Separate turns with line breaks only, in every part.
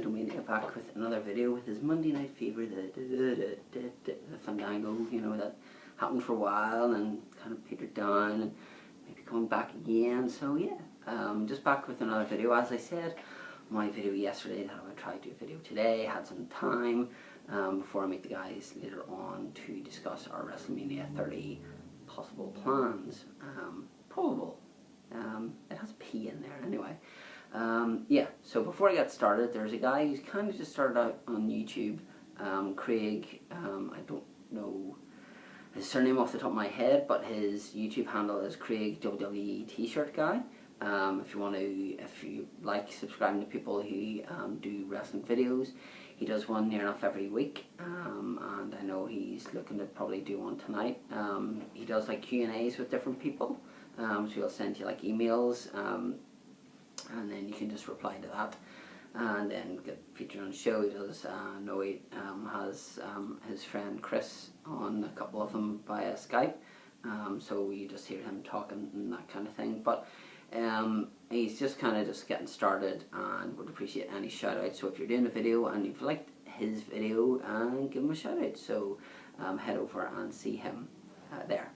WrestleMania, back with another video with his Monday Night Fever, the Fandango, you know, that happened for a while and kind of petered down and maybe coming back again. So yeah, just back with another video. As I said, my video yesterday that I would try to do a video today, had some time before I meet the guys later on to discuss our WrestleMania 30 possible plans. Probable. It has a P in there anyway. Yeah, so before I get started, there's a guy who's kind of just started out on YouTube, Craig. I don't know his surname off the top of my head, but his YouTube handle is Craig WWE T-shirt guy. If you like subscribing to people who do wrestling videos, he does one near enough every week, and I know he's looking to probably do one tonight. He does like Q&As with different people, so he'll send you like emails, and then you can just reply to that and then get featured on the show. He does know he has his friend Chris on, a couple of them via Skype, so you just hear him talking and that kind of thing. But he's just kind of just getting started and would appreciate any shout outs. So if you're doing a video and you've liked his video, give him a shout out. So head over and see him there.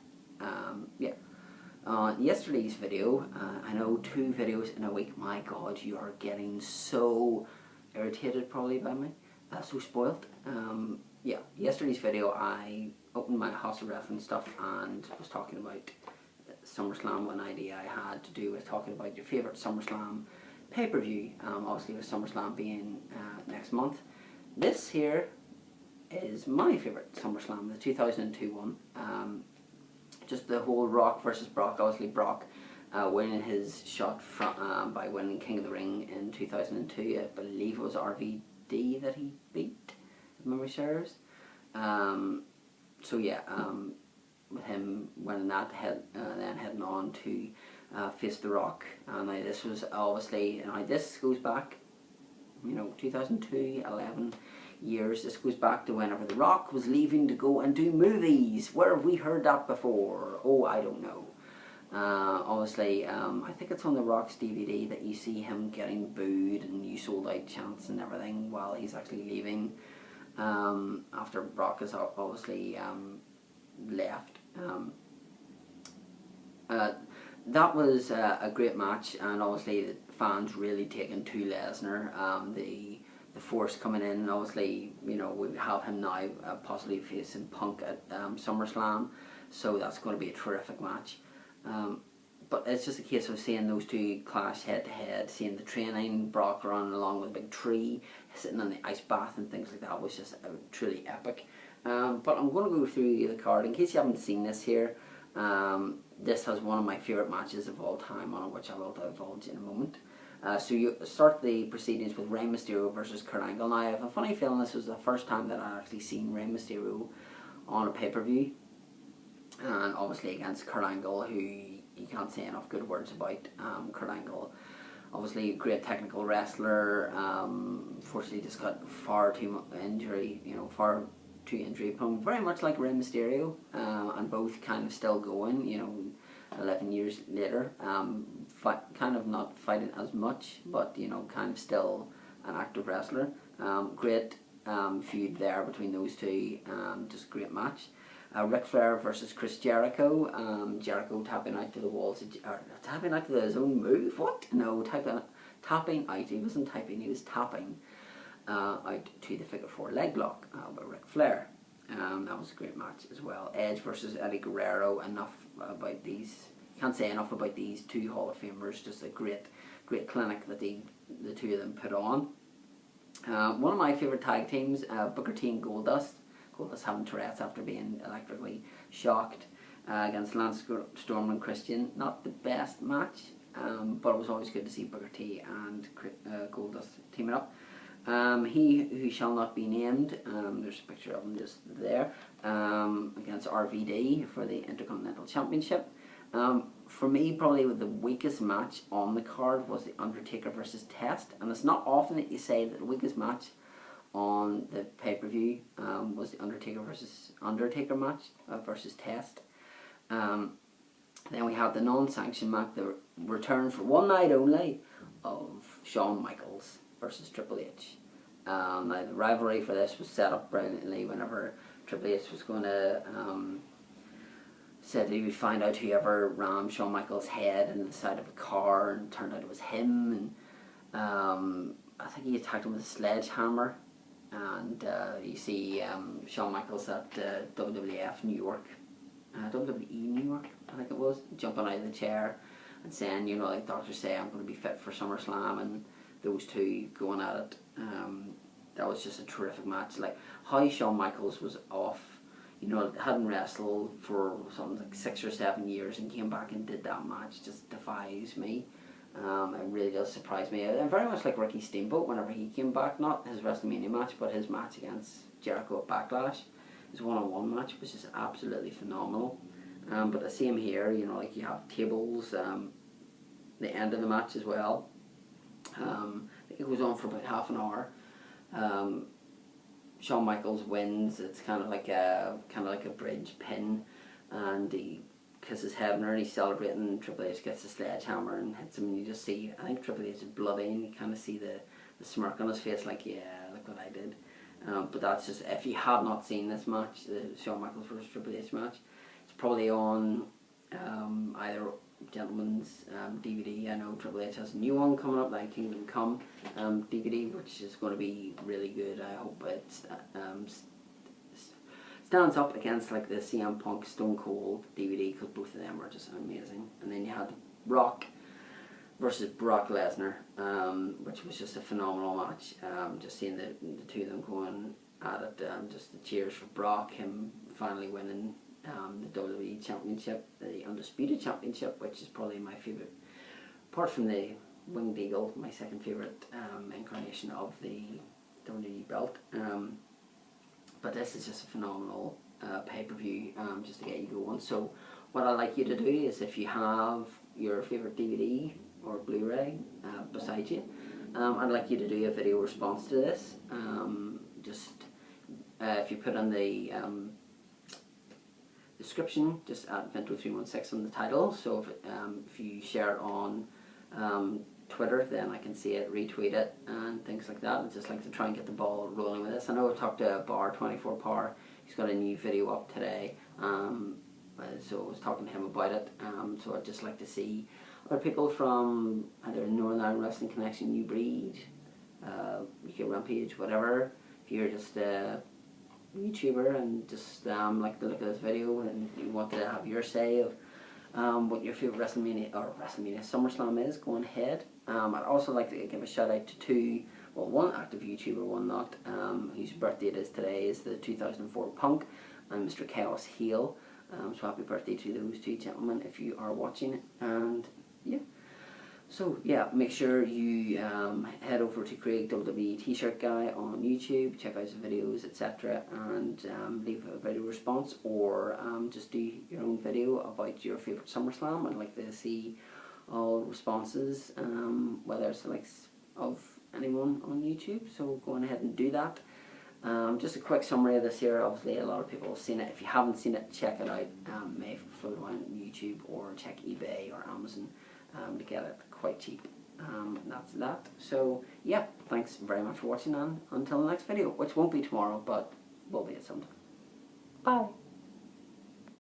Yeah. Yesterday's video, I know 2 videos in a week. My God, you are getting so irritated probably by me, so spoilt. Yeah, yesterday's video I opened my House of Wrestling stuff and was talking about Summerslam. One idea I had to do with talking about your favourite Summerslam pay-per-view, obviously with Summerslam being next month. This here is my favourite Summerslam, the 2002 one. Just the whole Rock versus Brock, obviously Brock winning his shot from, by winning King of the Ring in 2002. I believe it was RVD that he beat, if memory serves. So yeah, with him winning that, then heading on to face The Rock. Now this was obviously, this goes back, 2002, 11 years. This goes back to whenever The Rock was leaving to go and do movies. Where have we heard that before? Oh, I don't know. Obviously, I think it's on The Rock's DVD that you see him getting booed and You Sold Out chants and everything while he's actually leaving, after Brock has obviously left. That was a great match, and obviously the fans really taken to Lesnar. The Force coming in, obviously, we have him now possibly facing Punk at SummerSlam, so that's going to be a terrific match. But it's just a case of seeing those two clash head to head, seeing the training, Brock running along with a big tree, sitting in the ice bath and things like that was just truly epic. But I'm going to go through the card in case you haven't seen this here. This has one of my favourite matches of all time on it, which I will divulge in a moment. So you start the proceedings with Rey Mysterio versus Kurt Angle. Now I have a funny feeling this was the first time that I actually seen Rey Mysterio on a pay-per-view, and obviously against Kurt Angle, who you can't say enough good words about. Kurt Angle, obviously a great technical wrestler, fortunately just got far too injury, far too injury prone, very much like Rey Mysterio, and both kind of still going, 11 years later, kind of not fighting as much, but kind of still an active wrestler. Great feud there between those two, just a great match. Ric Flair versus Chris Jericho. Jericho tapping out to the walls, tapping out to his own move. What? No, tapping out. He wasn't typing. He was tapping out to the figure 4 leg lock by Ric Flair. That was a great match as well. Edge versus Eddie Guerrero. Enough about these. Can't say enough about these two Hall of Famers. Just a great clinic that the two of them put on. One of my favourite tag teams, Booker T and Goldust. Goldust having Tourette's after being electrically shocked against Lance Storm and Christian. Not the best match, but it was always good to see Booker T and Goldust teaming up. He who shall not be named, there's a picture of him just there, against RVD for the Intercontinental Championship. For me, probably the weakest match on the card was the Undertaker versus Test, and it's not often that you say that the weakest match on the pay-per-view was the Undertaker versus Undertaker match versus Test. Then we had the non-sanctioned match, the return for one night only of Shawn Michaels versus Triple H. Now the rivalry for this was set up brilliantly whenever Triple H was going to said he would find out whoever rammed Shawn Michaels' head into the side of a car, and it turned out it was him. And I think he attacked him with a sledgehammer. And you see Shawn Michaels at WWF New York, WWE New York, I think it was, jumping out of the chair and saying, you know, like doctors say, I'm going to be fit for SummerSlam, and those two going at it. That was just a terrific match. Like how Shawn Michaels was off, you know, hadn't wrestled for something like 6 or 7 years and came back and did that match just defies me. It really does surprise me. And very much like Ricky Steamboat whenever he came back, not his WrestleMania match, but his match against Jericho at Backlash, his one-on-one match, which is absolutely phenomenal. But the same here, you know, like you have tables, the end of the match as well. I think it goes on for about half an hour. Shawn Michaels wins. It's kind of like a bridge pin, and he kisses Hebner and he's celebrating. Triple H gets the sledgehammer and hits him, and you just see, I think Triple H is bloody, and you kind of see the smirk on his face, like, yeah, look what I did. But that's just, if you have not seen this match, the Shawn Michaels vs Triple H match, it's probably on either Gentleman's DVD. I know Triple H has a new one coming up, like Kingdom Come DVD, which is going to be really good. I hope it stands up against like the CM Punk Stone Cold DVD, because both of them are just amazing. And then you had Rock versus Brock Lesnar, which was just a phenomenal match. Just seeing the two of them going at it, just the cheers for Brock, him finally winning the WWE Championship, the Undisputed Championship, which is probably my favourite, apart from the Winged Eagle, my second favourite incarnation of the WWE belt. But this is just a phenomenal pay-per-view, just to get you going. So what I'd like you to do is, if you have your favourite DVD or Blu-ray beside you, I'd like you to do a video response to this. If you put on the description, just add Vento316 on the title. So if you share it on Twitter, then I can see it, retweet it, and things like that. I'd just like to try and get the ball rolling with this. I know I talked to Bar 24 Power. He's got a new video up today, so I was talking to him about it. So I'd just like to see other people from either Northern Ireland Wrestling Connection, New Breed, UK Rampage, whatever. If you're just YouTuber and just like the look of this video and you want to have your say of what your favourite SummerSlam is, go on ahead. I'd also like to give a shout out to one active YouTuber, one not, whose birthday it is today, is the 2004 Punk and Mr. Chaos Heel. So happy birthday to those two gentlemen if you are watching. And yeah. So yeah, make sure you head over to Craig WWE T-shirt guy on YouTube, check out his videos, etc., and leave a video response, or just do your own video about your favourite SummerSlam. I'd like to see all responses, whether it's like of anyone on YouTube. So go on ahead and do that. Just a quick summary of this here. Obviously, a lot of people have seen it. If you haven't seen it, check it out. May float around YouTube, or check eBay or Amazon to get it quite cheap. That's that. So yeah, thanks very much for watching, and until the next video, which won't be tomorrow, but will be at some time. Bye.